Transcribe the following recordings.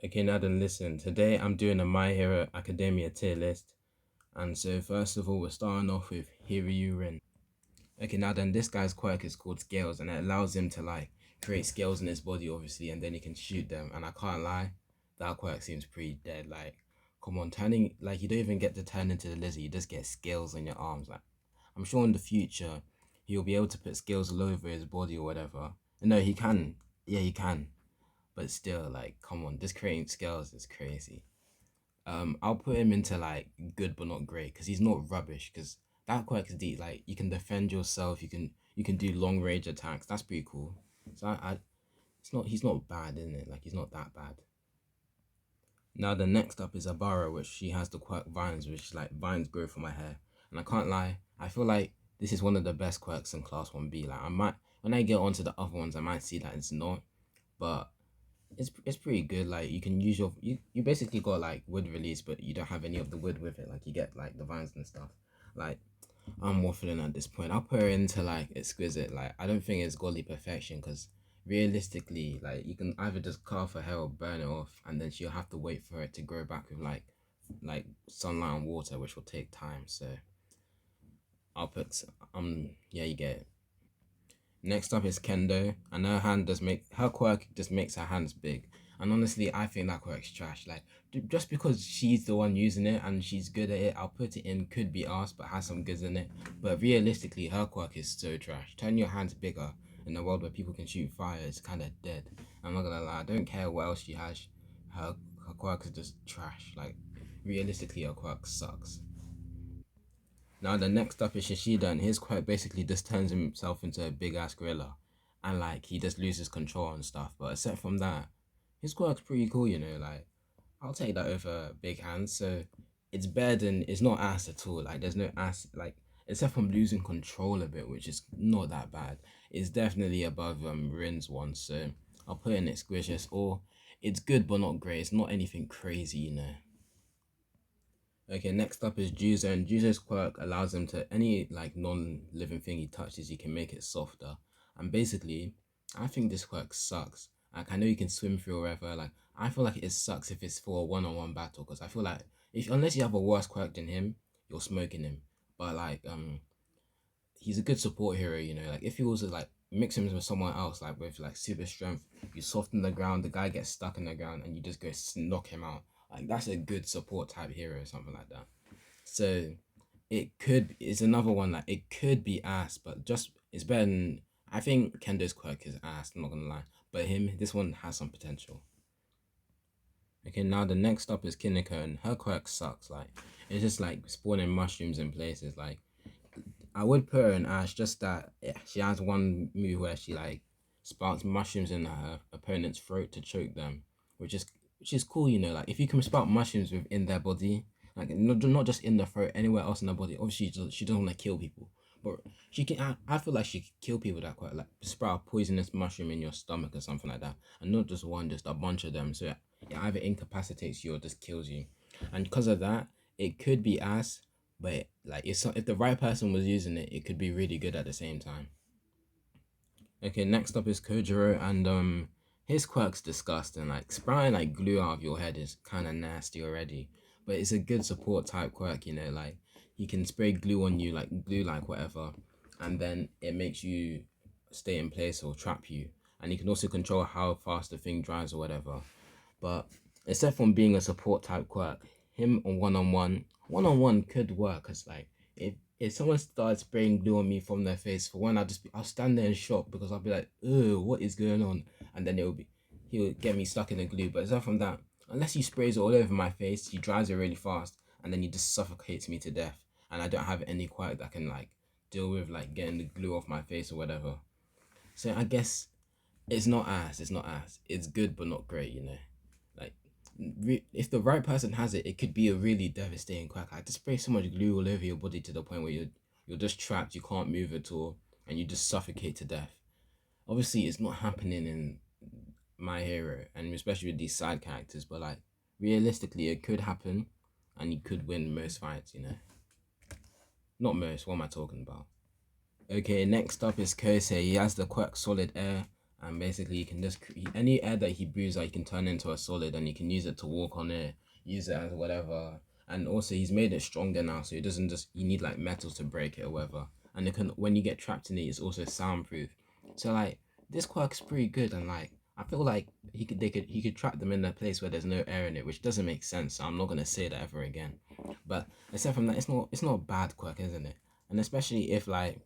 Okay, now then listen. Today I'm doing a My Hero Academia tier list. And so first of all, we're starting off with Rin. Okay, now then this guy's quirk is called Scales and it allows him to like create scales in his body obviously and then he can shoot them. And I can't lie, that quirk seems pretty dead. Like, come on, turning like you don't even get to turn into the lizard, you just get scales on your arms. Like I'm sure in the future he'll be able to put scales all over his body or whatever. No, he can. Yeah, he can. But still, like, come on, this creating scales is crazy. I'll put him into like good but not great because he's not rubbish. Because that quirk is deep. Like, you can defend yourself. You can do long range attacks. That's pretty cool. So it's not he's not bad, isn't it? Like he's not that bad. Now the next up is Abara, which she has the quirk vines, which like vines grow from my hair. And I can't lie, I feel like this is one of the best quirks in Class 1B. Like I might when I get onto the other ones, I might see that it's not, but it's pretty good. Like you can use you basically got like wood release, but you don't have any of the wood with it. Like you get like the vines and stuff. Like I'm waffling at this point. I'll put her into like exquisite. Like I don't think it's godly perfection because realistically, like you can either just cut off her hair or burn it off, and then she'll have to wait for it to grow back with like sunlight and water, which will take time. So I'll put yeah, you get it. Next up is Kendo, and her quirk just makes her hands big. And honestly, I think that quirk's trash. Like just because she's the one using it and she's good at it, I'll put it in. Could be asked, but has some goods in it. But realistically, her quirk is so trash. Turn your hands bigger in a world where people can shoot fire is kind of dead. I'm not gonna lie. I don't care what else she has. Her her quirk is just trash. Like realistically, her quirk sucks. Now the next up is Shishida, and his quirk basically just turns himself into a big ass gorilla, and like he just loses control and stuff. But except from that, his quirk's pretty cool, you know. Like I'll take that over big hands. So it's better than it's not ass at all. Like there's no ass like except from losing control a bit, which is not that bad. It's definitely above Rin's one. So I'll put in it squishes or it's good but not great. It's not anything crazy, you know. Okay, next up is Juzo, and Juzo's quirk allows him to any like non-living thing he touches, he can make it softer. And basically, I think this quirk sucks. Like I know you can swim through or whatever. Like I feel like it sucks if it's for a one-on-one battle because I feel like if unless you have a worse quirk than him, you're smoking him. But like he's a good support hero, you know. Like if he was to like mix him with someone else, like with like super strength, you soften the ground, the guy gets stuck in the ground, and you just go knock him out. Like that's a good support type hero or something like that. So it's another one that it could be ass, but just it's better than I think Kendo's quirk is ass, I'm not gonna lie. But this one has some potential. Okay, now the next up is Kiniko and her quirk sucks. Like it's just like spawning mushrooms in places. Like I would put her in Ash, just that she has one move where she like spouts mushrooms in her opponent's throat to choke them, which is which is cool, you know. Like if you can spout mushrooms within their body, like not just in the throat, anywhere else in the body. Obviously, she doesn't want to kill people, but she can. I feel like she could kill people that quite like sprout a poisonous mushroom in your stomach or something like that, and not just one, just a bunch of them. So it either incapacitates you or just kills you, and because of that, it could be ass, but like if the right person was using it, it could be really good at the same time. Okay, next up is Kojiro, and his quirk's disgusting. Like sprouting like glue out of your head is kind of nasty already, but it's a good support type quirk. You know, like he can spray glue on you, like glue like whatever, and then it makes you stay in place or trap you, and you can also control how fast the thing drives or whatever. But except from being a support type quirk, him on one could work. Cause like if someone started spraying glue on me from their face, for one, I'll stand there in shock because I'll be like, oh, what is going on? And then he'll get me stuck in the glue. But aside from that, unless he sprays it all over my face, he drives it really fast, and then he just suffocates me to death. And I don't have any quirk that can like deal with like getting the glue off my face or whatever. So I guess it's not ass. It's not ass. It's good but not great. You know. Like, if the right person has it, it could be a really devastating quack. I just spray so much glue all over your body to the point where you're just trapped. You can't move at all, and you just suffocate to death. Obviously, it's not happening in My Hero, and especially with these side characters. But like realistically, it could happen, and you could win most fights. You know, not most. What am I talking about? Okay, next up is Kosei. He has the quirk Solid Air, and basically you can just any air that he breathes out, you can turn into a solid, and you can use it to walk on it, use it as whatever. And also he's made it stronger now, so it doesn't just you need like metal to break it or whatever. And it can when you get trapped in it, it's also soundproof. So like this quirk's pretty good, and like I feel like he could trap them in a place where there's no air in it, which doesn't make sense. So I'm not gonna say that ever again. But aside from that, it's not a bad quirk, isn't it? And especially if like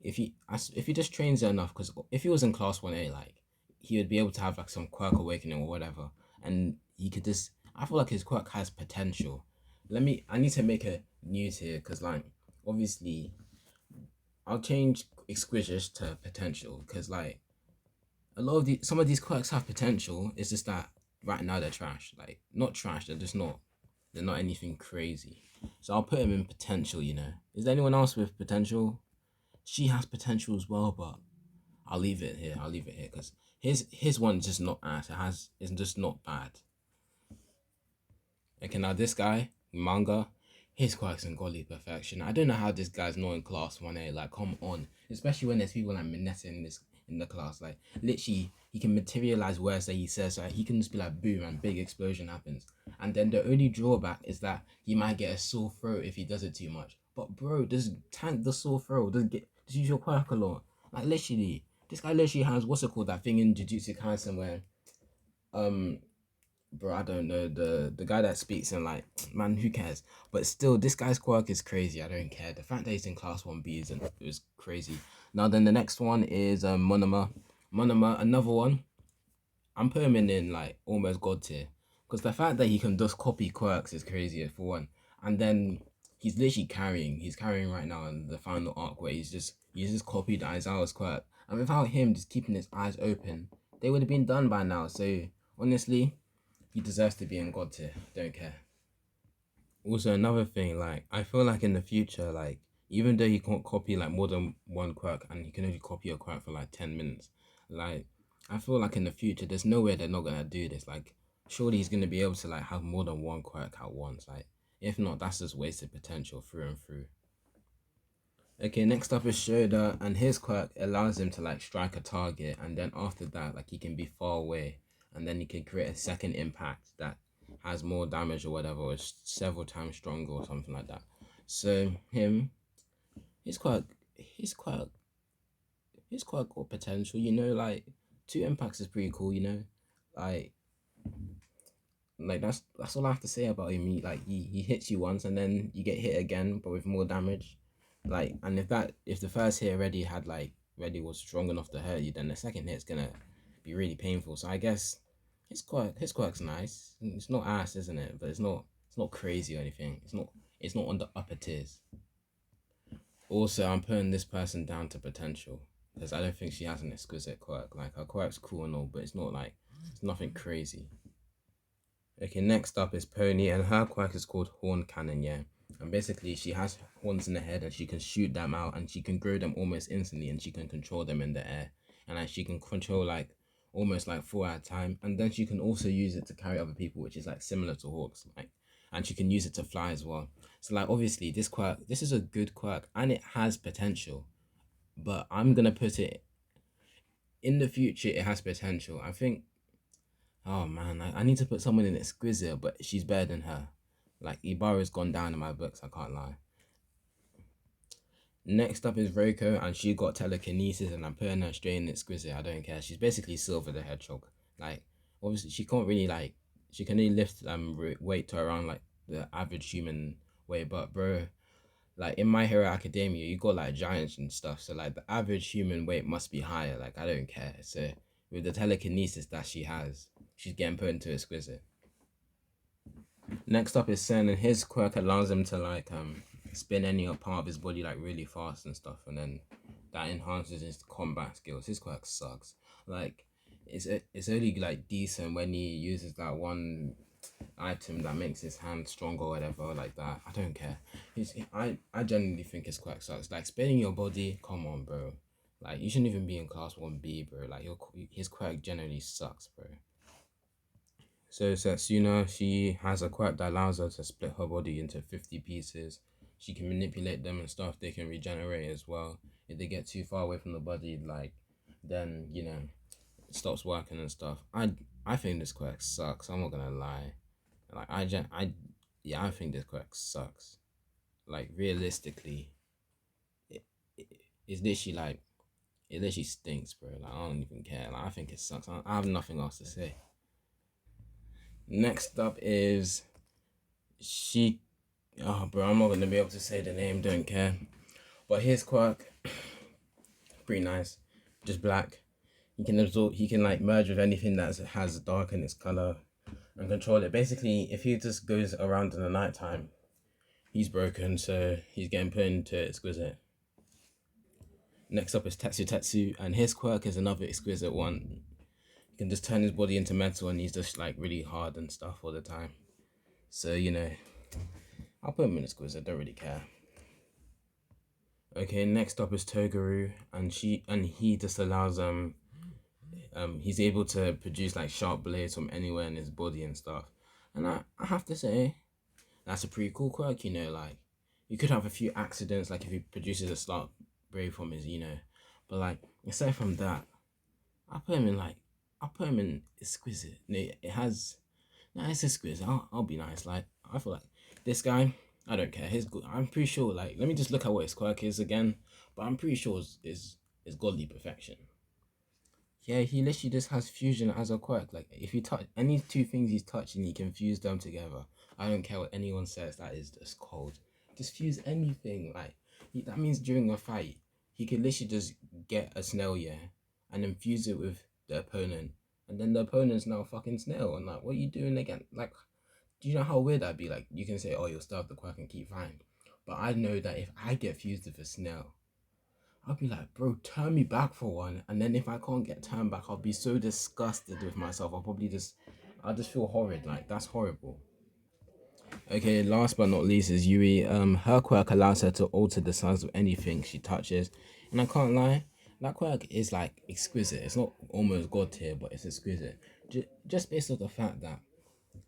if he just trains it enough, because if he was in class 1A, like he would be able to have like some quirk awakening or whatever, and he could just. I feel like his quirk has potential. I need to make a news here because like obviously I'll change exquisite to potential because like a lot of some of these quirks have potential. It's just that right now they're trash. Like not trash, they're just not. They're not anything crazy. So I'll put him in potential. Is there anyone else with potential? She has potential as well, but I'll leave it here. I'll leave it here because his one's just not ass. It's just not bad. Okay, now this guy, manga, his quirks and godly perfection. I don't know how this guy's not in class 1A. Like, come on. Especially when there's people like Minetta in the class. Like, literally, he can materialize words that he says. Like, he can just be like, boom, and big explosion happens. And then the only drawback is that he might get a sore throat if he does it too much. But bro, just tank the sore throat. Just use your quirk a lot. Like, literally, this guy literally has what's it called, that thing in Jujutsu Kaisen where um bro, I don't know the guy that speaks and like, man, who cares? But still, this guy's quirk is crazy. I don't care. The fact that he's in class 1B is crazy. Now then, the next one is Monoma. Monoma, another one. I'm putting him in like almost god tier because the fact that he can just copy quirks is crazy for one. And then he's literally carrying. He's carrying right now in the final arc where he's just copied Aizawa's quirk. And without him just keeping his eyes open, they would have been done by now. So honestly, he deserves to be in God tier. Don't care. Also, another thing, like I feel like in the future, like even though he can't copy like more than one quirk, and he can only copy a quirk for like 10 minutes, like I feel like in the future, there's no way they're not gonna do this. Like, surely he's gonna be able to like have more than one quirk at once. Like, if not, that's just wasted potential through and through. Okay, next up is Shoda, and his quirk allows him to like strike a target, and then after that, like he can be far away, and then he can create a second impact that has more damage or whatever, or is several times stronger or something like that. So his quirk, his quirk, his quirk got potential. Like two impacts is pretty cool. Like that's all I have to say about him. He hits you once and then you get hit again, but with more damage. Like, and if the first hit already had like already was strong enough to hurt you, then the second hit's gonna be really painful. So I guess his quirk's nice. It's not ass, isn't it? But it's not crazy or anything. It's not on the upper tiers. Also, I'm putting this person down to potential because I don't think she has an exquisite quirk. Like her quirk's cool and all, but it's not like it's nothing crazy. Okay, next up is Pony, and her quirk is called Horn Cannon, yeah. And basically, she has horns in the head, and she can shoot them out, and she can grow them almost instantly, and she can control them in the air, and like she can control like almost like four at a time, and then she can also use it to carry other people, which is like similar to hawks, like, and she can use it to fly as well. So like obviously, this is a good quirk, and it has potential, but I'm gonna put it in the future. It has potential. I think. Oh man, I need to put someone in exquisite, but she's better than her. Like Ibarra's gone down in my books, I can't lie. Next up is Reiko, and she got telekinesis, and I'm putting her straight in exquisite. I don't care. She's basically Silver the Hedgehog. Like, obviously, she can't really like. She can only lift weight to around like the average human weight, but bro, like in My Hero Academia, you got like giants and stuff. So like the average human weight must be higher. Like I don't care. So with the telekinesis that she has, she's getting put into exquisite. Next up is Sen, and his quirk allows him to like spin any part of his body like really fast and stuff, and then that enhances his combat skills. His quirk sucks. Like it's only like decent when he uses that one item that makes his hand stronger or whatever like that. I don't care. I genuinely think his quirk sucks. Like spinning your body, come on, bro. Like you shouldn't even be in class 1B, bro. Like his quirk generally sucks, bro. So Setsuna, she has a quirk that allows her to split her body into 50 pieces. She can manipulate them and stuff. They can regenerate as well. If they get too far away from the body, like then it stops working and stuff. I think this quirk sucks. I'm not gonna lie. Like I yeah, I think this quirk sucks. Like realistically, it, it it's literally like it literally stinks, bro. Like I don't even care. Like I think it sucks. I have nothing else to say. Next up is she. Oh, bro, I'm not gonna be able to say the name. Don't care. But his quirk, pretty nice. Just black. He can absorb. He can like merge with anything that has dark in its color and control it. Basically, if he just goes around in the nighttime, he's broken. So he's getting put into exquisite. Next up is Tetsu Tetsu, and his quirk is another exquisite one. He can just turn his body into metal, and he's just like really hard and stuff all the time. So I'll put him in exquisite. Don't really care. Okay, next up is Toguru, and he just allows he's able to produce like sharp blades from anywhere in his body and stuff. And I have to say, that's a pretty cool quirk, like you could have a few accidents, like if he produces a sharp blade from his, but like aside from that, I put him in like I put him in exquisite. No, it has no, it's exquisite. I'll be nice. Like I feel like this guy, I don't care. His I'm pretty sure like let me just look at what his quirk is again, but I'm pretty sure is godly perfection. Yeah, he literally just has fusion as a quirk. Like if you touch any two things he's touching, he can fuse them together. I don't care what anyone says. That is just cold. Just fuse anything. Like that means during a fight, he could literally just get a snail, yeah, and then fuse it with the opponent, and then the opponent's now a fucking snail. And like, what are you doing again? Like, do you know how weird that'd be? Like, you can say, oh, you'll starve the quirk and keep fine, but I know that if I get fused with a snail, I'll be like, bro, turn me back for one. And then if I can't get turned back, I'll be so disgusted with myself. I'll just feel horrid. Like, that's horrible. Okay, last but not least is Yui. Her quirk allows her to alter the size of anything she touches. And I can't lie, that quirk is like exquisite. It's not almost god tier, but it's exquisite. Just based on the fact that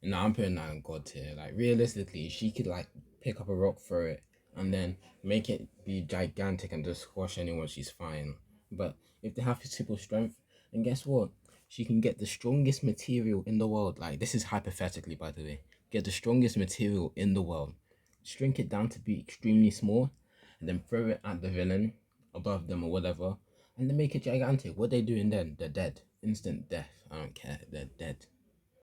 no, I'm putting that in God tier. Like realistically, she could like pick up a rock, throw it, and then make it be gigantic and just squash anyone. She's fine. But if they have physical strength, and guess what? She can get the strongest material in the world. Like this is hypothetically, by the way. Get the strongest material in the world, shrink it down to be extremely small, and then throw it at the villain above them or whatever, and then make it gigantic. What they doing then? They're dead. Instant death. I don't care. They're dead.